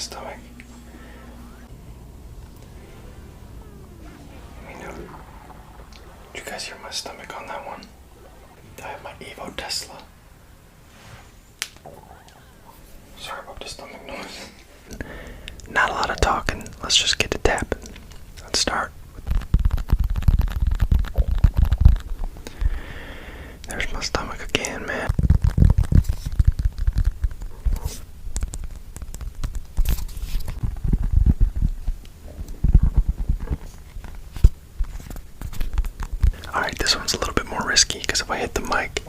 stomach. Let me know. Did you guys hear my stomach on that one? I have my Evo Tesla. Sorry about the stomach noise. Not a lot of talking. Let's just get to tapping. Let's start. There's my stomach again, man. Alright, this one's a little bit more risky because if I hit the mic,